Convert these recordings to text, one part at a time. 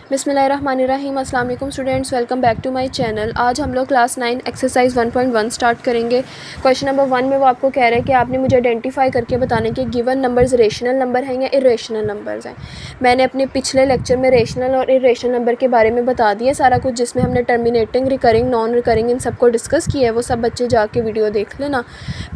बिस्मिल्लाहिर्रहमानिर्रहीम। अस्सलाम वालेकुम students, welcome back to my channel. आज हम लोग क्लास 9 एक्सरसाइज 1.1 स्टार्ट करेंगे। क्वेश्चन नंबर 1 में वो आपको कह रहे हैं कि आपने मुझे आइडेंटिफाई करके बताने कि गिवन नंबर्स रेशनल नंबर हैं या इरेशनल नंबर्स हैं। मैंने अपने पिछले लेक्चर में रेशनल और इरेशनल नंबर के बारे में बता दिया सारा कुछ, जिसमें हमने टर्मिनेटिंग, रिकरिंग, नॉन रिकरिंग इन सबको डिस्कस किया है। वो सब बच्चे जाके वीडियो देख लेना।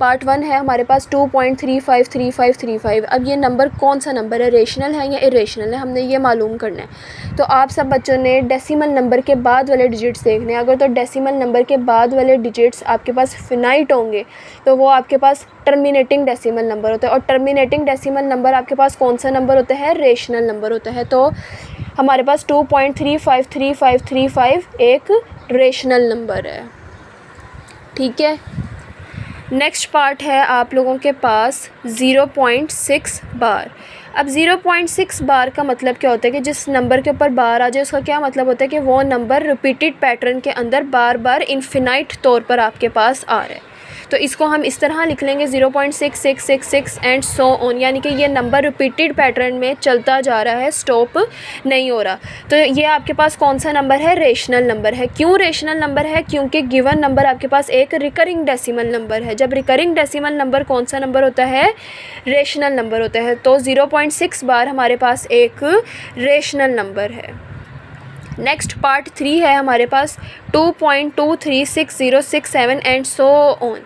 पार्ट 1 है हमारे पास 2.353535। अब ये नंबर कौन सा नंबर है, रेशनल है या इरेशनल है, हमने ये मालूम करना है। तो आप सब बच्चों ने डेसिमल नंबर के बाद वाले डिजिट्स देखने हैं। अगर तो डेसिमल नंबर के बाद वाले डिजिट्स आपके पास फिनाइट होंगे तो वो आपके पास टर्मिनेटिंग डेसिमल नंबर होता है। और टर्मिनेटिंग डेसिमल नंबर आपके पास कौन सा नंबर होता है, रेशनल नंबर होता है। तो हमारे पास 2.353535 एक रेशनल नंबर है, ठीक है। नेक्स्ट पार्ट है आप लोगों के पास 0.6 बार। अब 0.6 बार का मतलब क्या होता है कि जिस नंबर के ऊपर बार आ जाए उसका क्या मतलब होता है कि वो नंबर रिपीटेड पैटर्न के अंदर बार बार इन्फिनाइट तौर पर आपके पास आ रहा है। तो इसको हम इस तरह लिख लेंगे 0.6666 एंड सो ऑन, यानी कि ये नंबर रिपीटेड पैटर्न में चलता जा रहा है, स्टॉप नहीं हो रहा। तो ये आपके पास कौन सा नंबर है, रेशनल नंबर है। क्यों रेशनल नंबर है, क्योंकि गिवन नंबर आपके पास एक रिकरिंग डेसिमल नंबर है। जब रिकरिंग डेसिमल नंबर कौन सा नंबर होता है, रेशनल नंबर होता है। तो 0.6 बार हमारे पास एक रेशनल नंबर है। नेक्स्ट पार्ट 3 है हमारे पास 2.236067 एंड सो ऑन।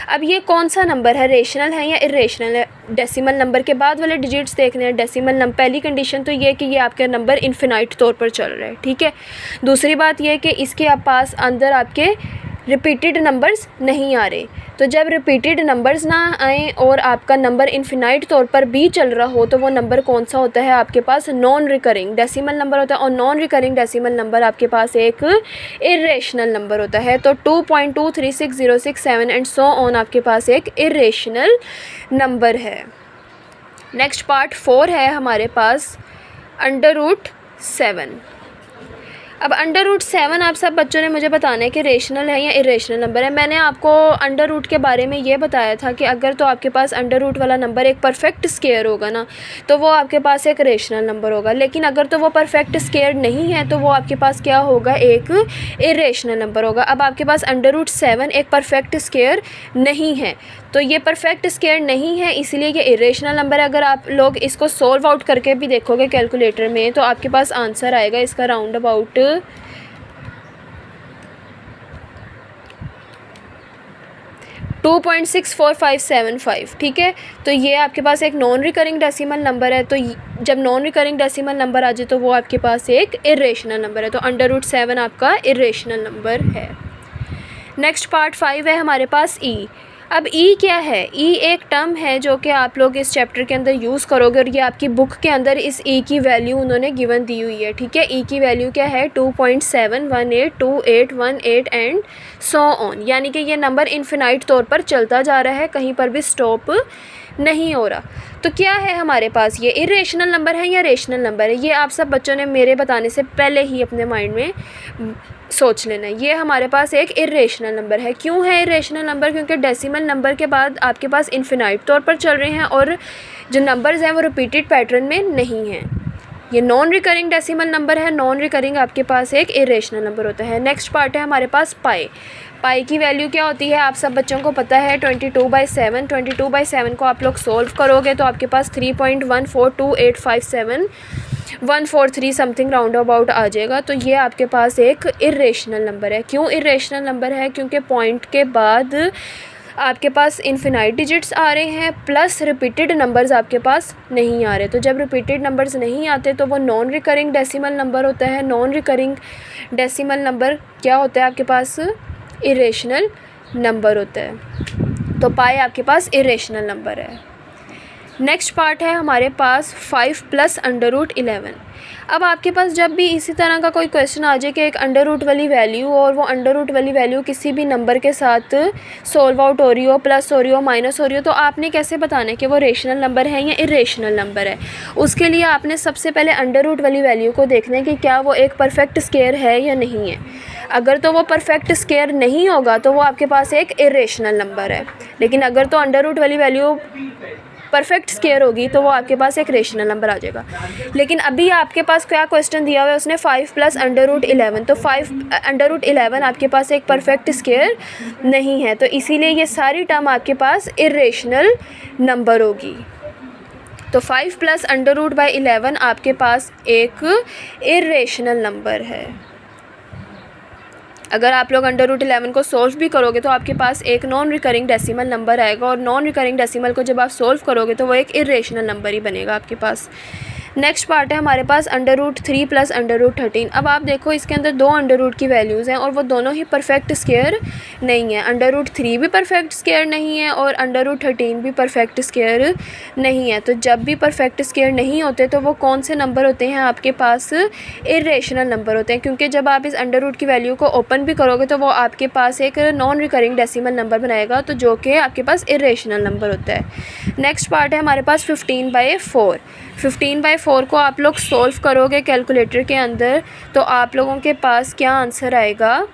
अब ये कौन सा नंबर है, रेशनल है या इरेशनल है। डेसिमल नंबर के बाद वाले डिजिट्स देखने हैं। डेसिमल नंबर पहली कंडीशन तो ये है कि ये आपके नंबर इन्फिनाइट तौर पर चल रहा है, ठीक है। दूसरी बात ये है कि इसके पास अंदर आपके रिपीटेड नंबर्स नहीं आ रहे। तो जब रिपीटेड नंबर्स ना आए और आपका नंबर इन्फिनाइट तौर पर भी चल रहा हो तो वो नंबर कौन सा होता है, आपके पास नॉन रिकरिंग डेसिमल नंबर होता है। और नॉन रिकरिंग डेसिमल नंबर आपके पास एक इरेशनल नंबर होता है। तो 2.236067 एंड सो ऑन आपके पास एक इरेशनल नंबर है। नेक्स्ट पार्ट 4 है हमारे पास √7। अब √7 आप सब बच्चों ने मुझे बताना है कि रेशनल है या इरेशनल नंबर है। मैंने आपको अंडर रूट के बारे में ये बताया था कि अगर तो आपके पास अंडर रूट वाला नंबर एक परफेक्ट स्क्वायर होगा ना तो वो आपके पास एक रेशनल नंबर होगा। लेकिन अगर तो वो परफेक्ट स्क्वायर नहीं है तो वो आपके पास क्या होगा, एक इरेशनल नंबर होगा। अब आपके पास √7 एक परफेक्ट स्क्वायर नहीं है, तो ये परफेक्ट स्क्वायर नहीं है इसलिए ये इरेशनल नंबर है। अगर आप लोग इसको सॉल्व आउट करके भी देखोगे कैलकुलेटर में तो आपके पास आंसर आएगा इसका राउंड अबाउट 2.64575, ठीक है। तो ये आपके पास एक नॉन रिकरिंग डेसिमल नंबर है। तो जब नॉन रिकरिंग डेसिमल नंबर आ जाए तो वो आपके पास एक इरेशनल नंबर है। तो √7 आपका इरेशनल नंबर है। नेक्स्ट पार्ट 5 है हमारे पास ई। अब ई क्या है, ई एक टर्म है जो कि आप लोग इस चैप्टर के अंदर यूज़ करोगे और ये आपकी बुक के अंदर इस ई की वैल्यू उन्होंने गिवन दी हुई है, ठीक है। ई की वैल्यू क्या है, 2.7182818 एंड सो ऑन, यानी कि ये नंबर इन्फिनाइट तौर पर चलता जा रहा है, कहीं पर भी स्टॉप नहीं हो रहा। तो क्या है हमारे पास, ये इरेशनल नंबर है या रेशनल नंबर है, ये आप सब बच्चों ने मेरे बताने से पहले ही अपने माइंड में सोच लेना है। ये हमारे पास एक इरेशनल नंबर है। क्यों है इरेशनल नंबर, क्योंकि डेसिमल नंबर के बाद आपके पास इन्फिनाइट तौर पर चल रहे हैं और जो नंबर्स हैं वो रिपीटेड पैटर्न में नहीं हैं। ये नॉन रिकरिंग डेसिमल नंबर है। नॉन रिकरिंग आपके पास एक इरेशनल नंबर होता है। नेक्स्ट पार्ट है हमारे पास पाई। पाई की वैल्यू क्या होती है, आप सब बच्चों को पता है 22/7। 22/7 को आप लोग सोल्व करोगे तो आपके पास 3.142857 समथिंग राउंड अबाउट आ जाएगा। तो ये आपके पास एक इरेशनल नंबर है। क्यों इरेशनल नंबर है, क्योंकि पॉइंट के बाद आपके पास इन्फिनाइट डिजिट्स आ रहे हैं प्लस रिपीटेड नंबर्स आपके पास नहीं आ रहे। तो जब रिपीटेड नंबर्स नहीं आते तो वो नॉन रिकरिंग डेसिमल नंबर होता है। नॉन रिकरिंग डेसिमल नंबर क्या होता है, आपके पास इरेशनल नंबर होता है। तो पाई आपके पास इरेशनल नंबर है। नेक्स्ट पार्ट है हमारे पास 5 + √11। अब आपके पास जब भी इसी तरह का कोई क्वेश्चन आ जाए कि एक अंडर रूट वाली वैल्यू और वो अंडर रूट वाली वैल्यू किसी भी नंबर के साथ सोल्व आउट हो रही हो, प्लस हो रही हो, माइनस हो रही हो, तो आपने कैसे बताना है कि वो रेशनल नंबर है या इरेशनल नंबर है। उसके लिए आपने सबसे पहले अंडर रूट वाली वैल्यू को देखना है कि क्या वो एक परफेक्ट स्क्वायर है या नहीं है। अगर तो वो परफेक्ट स्क्वायर नहीं होगा तो वो आपके पास एक इरेशनल नंबर है। लेकिन अगर तो अंडर रूट वाली वैल्यू परफेक्ट स्क्वायर होगी तो वो आपके पास एक रेशनल नंबर आ जाएगा। लेकिन अभी आपके पास क्या क्वेश्चन दिया हुआ है, उसने 5 + √11, तो 5 √11 आपके पास एक परफेक्ट स्क्वायर नहीं है, तो इसीलिए ये सारी टर्म आपके पास इर्रेशनल नंबर होगी। तो 5 + √11 आपके पास एक इर्रेशनल नंबर है। अगर आप लोग √11 को सोल्व भी करोगे तो आपके पास एक नॉन रिकरिंग डेसिमल नंबर आएगा, और नॉन रिकरिंग डेसिमल को जब आप सोल्व करोगे तो वो एक इर्रेशनल नंबर ही बनेगा आपके पास। नेक्स्ट पार्ट है हमारे पास √3 + √13। अब आप देखो इसके अंदर दो अंडर की वैल्यूज़ हैं और वो दोनों ही परफेक्ट स्क्वायर नहीं है। √3 भी परफेक्ट स्क्वायर नहीं है और √13 भी परफेक्ट स्क्वायर नहीं है। तो जब भी परफेक्ट स्क्वायर नहीं होते तो वो कौन से नंबर होते हैं आपके पास, इर्रेशनल नंबर होते हैं, क्योंकि जब आप इस अंडर की वैल्यू को ओपन भी करोगे तो वो आपके पास एक नॉन रिकरिंग डेसिमल नंबर बनाएगा, तो जो कि आपके पास इर्रेशनल नंबर होता है। नेक्स्ट पार्ट है हमारे पास 15/4। 15/4 को आप लोग सोल्व करोगे कैलकुलेटर के अंदर तो आप लोगों के पास क्या आंसर आएगा,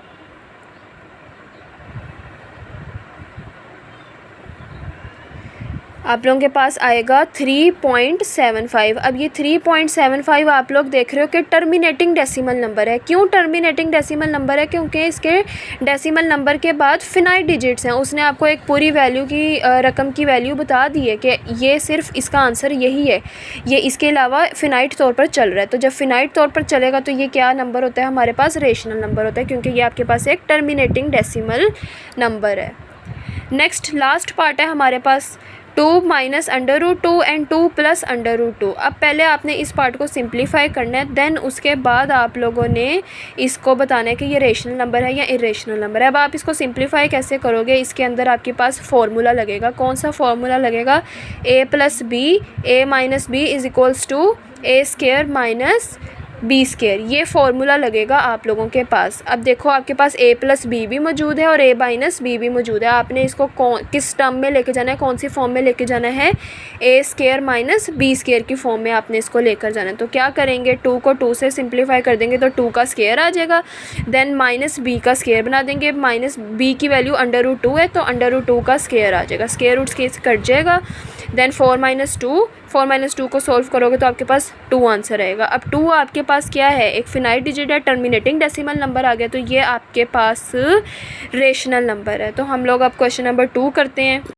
आप लोगों के पास आएगा 3.75। अब ये 3.75 आप लोग देख रहे हो कि टर्मिनेटिंग डेसिमल नंबर है। क्यों टर्मिनेटिंग डेसिमल नंबर है? क्योंकि इसके डेसिमल नंबर के बाद फिनाइट डिजिट्स हैं। उसने आपको एक पूरी वैल्यू की रकम की वैल्यू बता दी है कि ये सिर्फ इसका आंसर यही है, ये इसके अलावा फिनाइट तौर पर चल रहा है। तो जब फिनाइट तौर पर चलेगा तो ये क्या नंबर होता है हमारे पास, रेशनल नंबर होता है, क्योंकि ये आपके पास एक टर्मिनेटिंग डेसिमल नंबर है। नेक्स्ट लास्ट पार्ट है हमारे पास 2 - √2 एंड 2 + √2। अब पहले आपने इस पार्ट को सिंप्लीफाई करना है, देन उसके बाद आप लोगों ने इसको बताना है कि ये रेशनल नंबर है या इर्रेशनल नंबर है। अब आप इसको सिंप्लीफाई कैसे करोगे, इसके अंदर आपके पास फार्मूला लगेगा। कौन सा फार्मूला लगेगा, a + b, a - b = a² - b²। ये फार्मूला लगेगा आप लोगों के पास। अब देखो आपके पास a + b भी मौजूद है और a - b भी मौजूद है। आपने इसको किस टर्म में लेके जाना है, कौन सी फॉर्म में लेके जाना है, a² - b² की फॉर्म में आपने इसको लेकर जाना है। तो क्या करेंगे, 2 को 2 से सिंप्लीफाई कर देंगे तो 2 का स्क्वायर आ जाएगा, देन -b का स्क्वायर बना देंगे। -b की वैल्यू √2 है तो √2 का स्क्वायर आ जाएगा, स्क्वायर रूट से कट जाएगा। देन 4 - 2 को सोल्व करोगे तो आपके पास 2 आंसर आएगा। अब 2 आपके पास क्या है, एक फिनाइट डिजिट है, टर्मिनेटिंग डेसिमल नंबर आ गया, तो ये आपके पास रेशनल नंबर है। तो हम लोग अब क्वेश्चन नंबर 2 करते हैं।